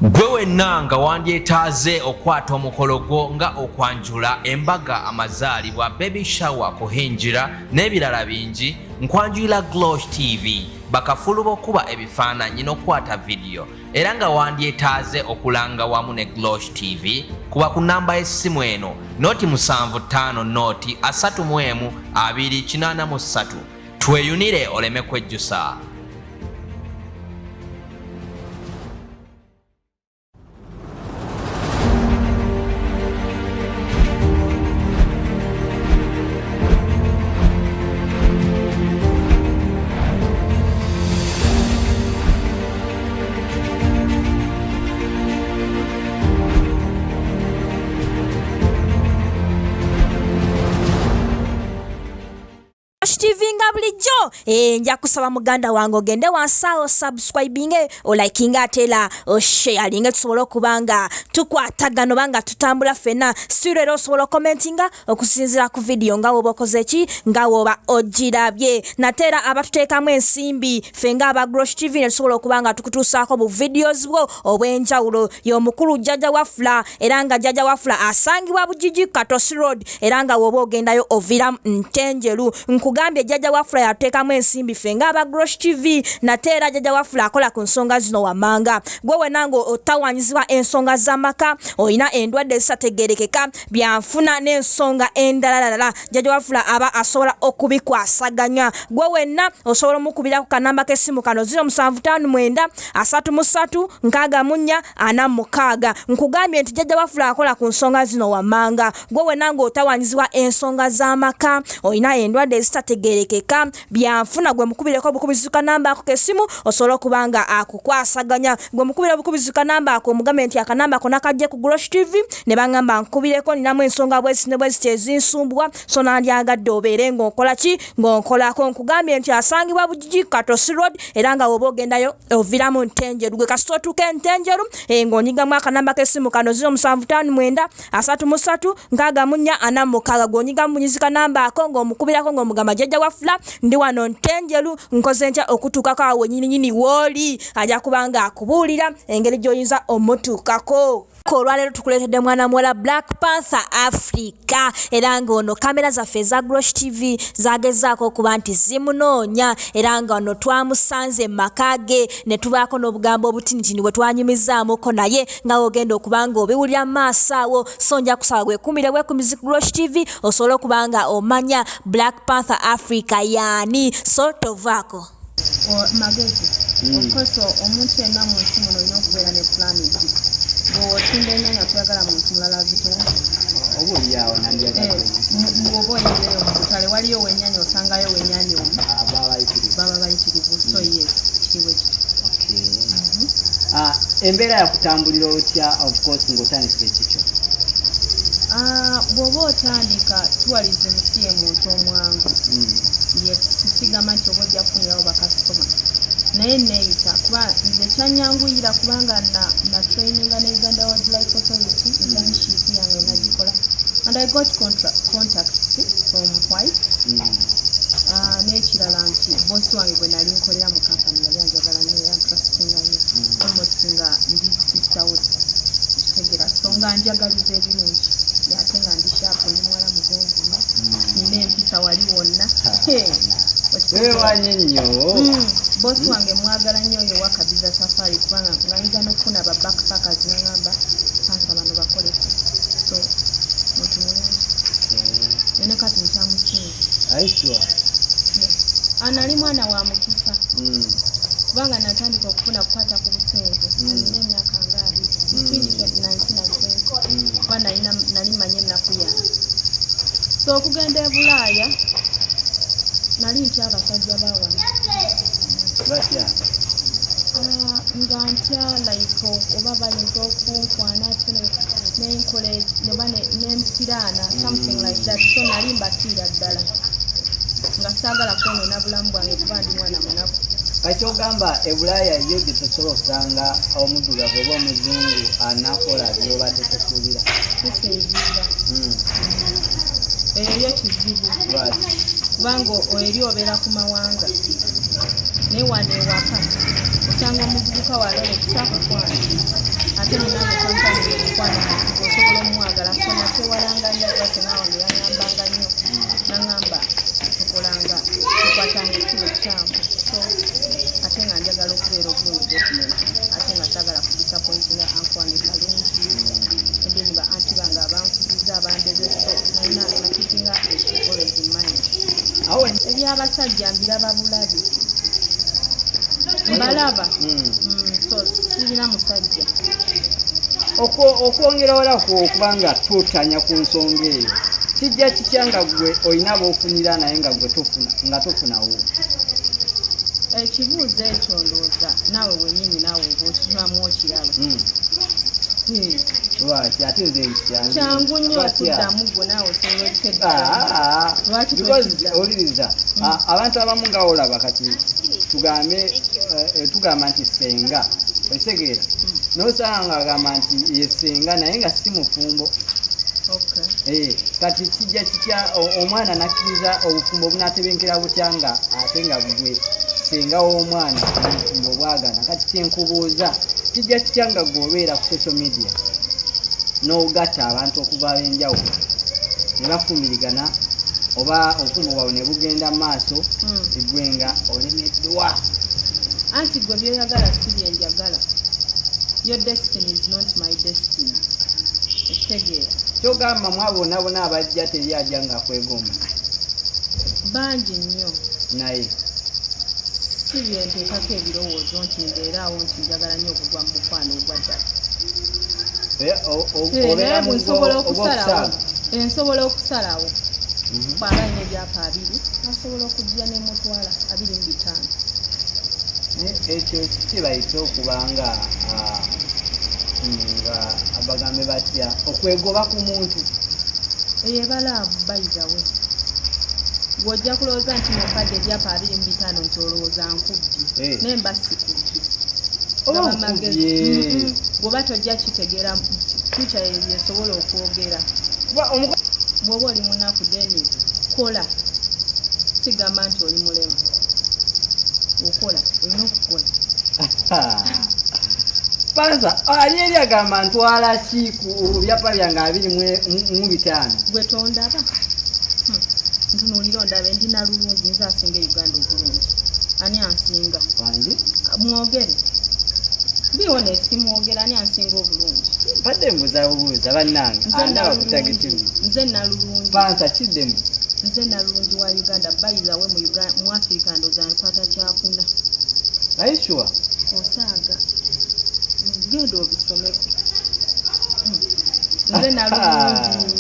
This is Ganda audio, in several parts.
Gwewe nanga wandyetaaze okwata omukolo gwo nga okwanjula embaga amazaalibwa baby shower kuhinjira n'ebirala bingi nkwanjulira Glosh TV bakafulu b'okuba ebifaananyi n'okwata video era nga wandyetaaze okulanga wamu ne Glosh TV kuba ku namba y'essimu eno noti 75 noti 31 tweyunire oleme kwejjusa. Nga bulijjo nja kusaba muganda wange ogende wansawo subscribing o liking atela o sharing tusobola okubanga tukwatagano banga tutambula fena sirero osobola commentinga okusinzira ku video nga woba okoze ki nga woba ogirabye natera abatuteekamu ensimbi fenga aba Glosh TV ne tusobola okubanga tukutuusaako bu videos bwo obw'enjawulo y'omukulu jjajja wafula era nga jjajja wafula asangibwa Bujiji Katosi Road era nga woba ogendayo ovira Ntenjeru nkugambye jjajja wafula yateekamu ensimbi fenga aba Glosh TV natera jjajja wafula akola ku nsonga zino wamanga gwewe nange otawanyizibwa ensonga z'amaka olina endwadde ezitategerekeka byanfuna n'ensonga endala jjajja wafula aba asobola okubikwasaganya gwe wenna osobola omukubira ku kanamba k'essimu kano 0759636446 nkugambye nti jjajja wafula akola ku nsonga zino wamanga gwe nange otawanyizibwa ensonga z'amaka olina endwadde ezitategerekeka byanfuna gwe mukubireko bukubizuka namba ako k'essimu osobola okubanga akukwasaganya gwe mukubira bukubizuka namba ako omugambe nti akanamba konna kajje ku Glosh TV ne bangamba nkubireko ninamu ensonga bwezi ne bwezi tezinsumbwa so nandyagadde obeere ng'okola ki ng'onkolako nkugambye nti asangibwa Bujiji Katosi Road era nga woba ogendayo oviramu Ntenjeru gwe kasita otuuka Ntenjeru ng'onyigamu akanamba k'essimu kano 0759636446 gw'onyigamu munyizika namba ako ng'omukubirako ng'omugamba jjajja wafula ndi wano Ntenjeru nkoze ntya okutuukako awo nyininyini wooli ajja kubanga akubuulira engeri gy'oyinza omutuukako. Olwaleero tukuleetedde mwana muwala Black Panther Africa era ng'ono kamera zaffe eza Glosh TV zagezaako okuba nti zimunoonya era ng'ono twamusanze maka ge ne tubaako n'obugambo obutinitini bwe twanyumizaamuko naye nga wogenda okuba nga obiwulira mu maaso awo so nja kusaba gwekuumire bwekumizi ku Glosh TV osobole okuba nga omanya Black Panther Africa yaani so tovaako. Magezi okoso omuntu yenna mu nsi muno olina okubeera ne pulaani ebbiri bw'otunda ennyaanya toyagala muntu mulala azitunda obaoliawo bw'oba oyireyo mu butale waliyo w'ennyaanya osangayo w'ennyaanya omu baba bayitirivu so yes kiriwe kiti embeera yakutambulira otya of course ng'otandika ekikyo bw'oba otandika tuwaliza ensi y'omuntu omwangu yes sisigama nti oba ojja kufunirawo bakasitoma naye neeyita kuba nze kyanyanguyira kubanga na traininga ne Uganda Wildlife Authority internship yange nagikola and I got contacts from whites n'ekirala nti bosi wange gwe nali nkolera mu kampani yali anjagala nnyo yantrustinga nnyo almost nga ndi sister we kitegera so nga njagaliza ebirungi yate nga ndi sharp ndi muwala mugonvu nina empisa wali wonna wewanye nnyo bosi wange mwagala nnyo oyo wakabiza safari kubanga ngayinza n'okufuna ba backpackers nangamba panta bano bakoleko so muntu mulungi nene kati nkyamusinza aiswa anali mwana wa mukisa kubanga natandika okufuna kukwata ku busenze alina emyaka nga 1920 kuba nali manye ennaku yange so okugenda e Bulaaya nali ntya abasajja bawano batya nga ntya like oba bayinza okunkwana ate n'encourage oba n'ensiraana something like that so nali mbatiira ddala nga saagala kwonoona bulamu bwange kuba ndi mwana munaku kakyogamba e Bulaaya yo gye tosobola okusanga omuddugavu oba omuzungu anakola byobadde tosuubira kisinziira eyo kizibu kubanga eri obeera ku mawanga naye wano ewaka osanga omuvubuka wala okusaako kwange ate munange sometimes omukwano muzibu osobola omwagala so nakyewalanga nnyo kwase nawange yangambanga nnyo nangamba tukolanga tukwatanga ekiro kyangu so ate nga njagala okubeera obulungi document ate nga sagala kudisappointinga ankwange kalungi endeni ba anti bange abankuziza abandeze so nalina nakipinga always in mind ebyabasajja mbiraba bulabi mbalaba so sirina musajja okwongera walako okubanga tutanya ku nsonga eyo kijja kikyanga gwe olina b'ofunira naye nga gwe tofunawo ekibuuzo ekyo ndowooza naawe wennyini naawe oba okinywamu okiraba lwaki ate nze kyangu nnyo okuddamu gwe naawe owuliriza abantu abamu nga olaba kati tugamba nti senga ekitegeera nosanga nga agamba nti yesenga naye nga si mufumbo kati kijja kitya omwana nakkiriza obufumbo obunatebenkera butya nga ate nga bugwe senga w'omwana obufumbo bwagana kati kyenkubuuza kijja kitya nga gwe obeera ku social media n'ogatta abantu okuva ab'enjawulo ne bafumbirigana oba obufumbo bwabwe ne bugenda mu maaso egwe nga olemeddwa anti gwe byoyagala si byenjagala your destiny is not my destiny ekitegeera kyogamba mwabonabona abajja teri ajja nga akwegomba bangi nnyo naye si byenteekako ebirowoozo nti mbeeraawo nti njagala nnyo okugwa mu mukwano ogwaddala nsobola okusalawo kwaba nya ebyapa 2 asobola okujja nemutwala 25 ekyo kibayita okubanga nga abagambe batya okwegoba ku muntu eyebalaavu bayigawe gw'ojja kulowooza nti mumpadde ebyapa 25 nti olowooza nkubbi nemba sikubbi bw'oba tojja kitegeera future yesobola okwogera bw'oba oli munaku deni kola sigamba nti oli mulema okola olina okukola Panther ali eri agamba ntwala ki ku byapa byange 25 gwe tondaba ntunuulira ondabe ndina lulungi nze asinga Uganda obulungi ani ansinga wange mwogere bihonest mwogere ani ansinga obulungi badde mbuzabuuza bannange andaba kutagitimu nze nalulungi Panther kiddemu nze nalulungi wa Uganda bayizawe mu Africa ndoza nkwata kyakuna aishuwa osaaga genda obisomeko nze nalulungi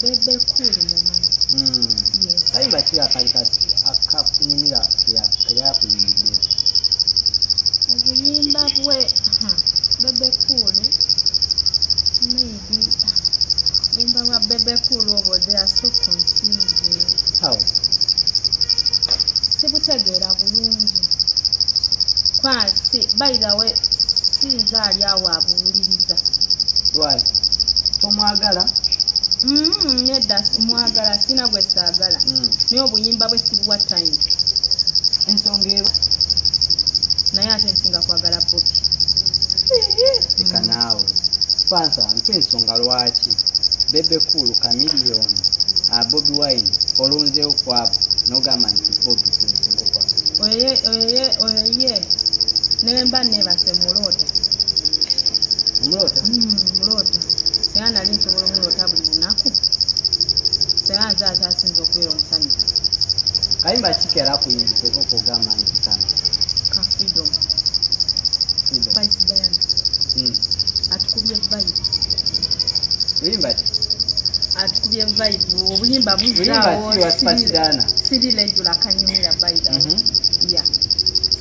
Bebecool mumanyi kayimba ki akakunyumira keyakuyingidde obuyimba bwe Bebecool maybe obuyimba bwa Bebecool obwo they are so confusing how sibutegeera bulungi kwasi by the way sinza ali awo abuwuliriza lwaki tomwagala nedda mwagala sina gwe saagala naye obuyimba bwe sibuwa time ensonga eba naye ate nsinga kwagala Bobby eka naawe Panther mpa ensonga lwaki Bebecool Chameleon Bobby Wine olonzeewo kwabo n'ogamba nti Bobby kwensinga kwabo oye nemba nebase mulota mulota senga nali nsobola omulota buli lunaku senga nze akyasinza okubeera omusanyufu kayimba kikera akuyingiteko kugamba nti kano ka freedom Spice Diana atukubye vibe luyimba ki atukubye vibe obuyimba buzaawo siri lejula kanyumira by the way yeah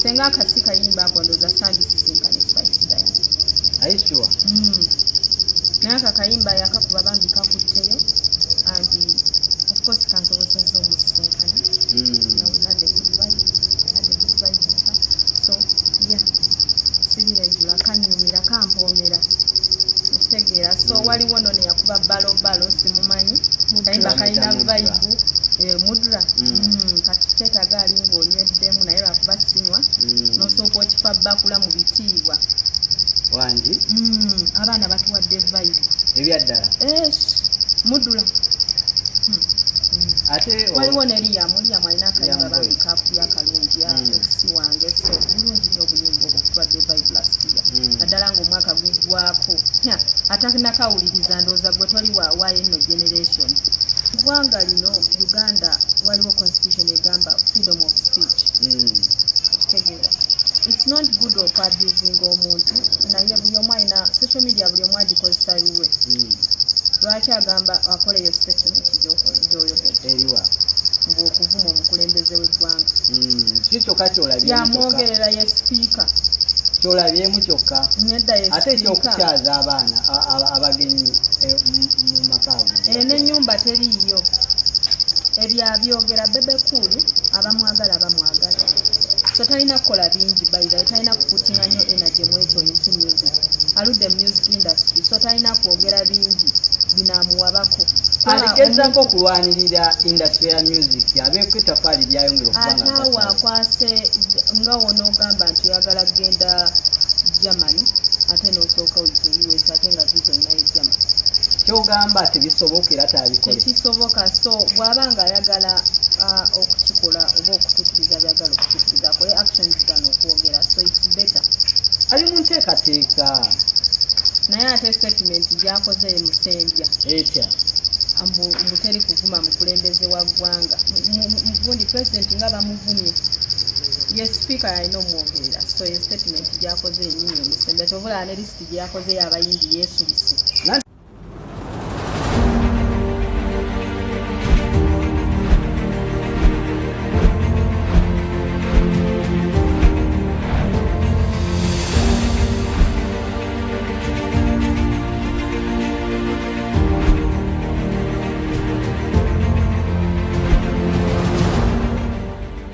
senga akasi kayimba ako ndoza sandi sisinkane Spice Diana aishuwa naye akakayimba yakakuba bambi kakutteyo and of course kansobozezza omusisinkane had a good vibe so yeah siri lejula kanyumira kampoomera okitegeera so waliwo nno neyakuba balo simumanyi kayimba kalina vibe mudra kati kyetaaga ali ng'onyweddemu naye lwakuba sinywa n'osooka okifa bakula mu bitiibwa wangi abaana batuwadde vibe ebyaddala mudula ate waliwo neriyamu alina akayimba bambi kakubya akalungi ekisi wange so bulungi nnyo obuyimba obwo kutuwadde vibe last year naddala ng'omwaka guggwako atanakawuliriza ndowooza gwe toli waayo nno generation ggwanga lino Uganda waliwo constitution egamba freedom of speech kitegeera it's not good okabusing omuntu naye buli omu alina social media buli omu agikozesa lulwe lwaki agamba akola eyo statement gy'oyogedde eriwa ng'okuvuma omukulembeze w'eggwanga kikyokka kyolabye yamwogerera ye sipiika kyolabyemu kyokka nedda ye ate ekyokukyaza abaana abagenyi mu makaago n'ennyumba teriiyo ebyo abyogera Bebecool abamwagala so talina kukola bingi bayira talina kukutinga nnyo energy mu ekyo into music aludde music industry so talina kwogera bingi binaamuwabako aligezako kulwanirira industry ya music abeeko etafaali lyayongera okubanga ate akwase nga wonoogamba nti oyagala kgenda Germany ate n'osooka oyita US ate nga visa olinayo Germany kyogamba tebisoboka era tabikole tekisoboka so bw'aba nga ayagala okukikola oba okutuukiriza byagala okutuukiriza akole actions gano okwogera so it's better ali mu nteekateeka naye ate statement gyakoze musembya etya mbu teri kuvuma mukulembeze wa ggwanga gundi president nga bamuvumye ye speaker alina omwogerera so ye statement gyakoze enyinyi omusembya tobulaba ne lisiti gyakoze y'abayimbi yeesubise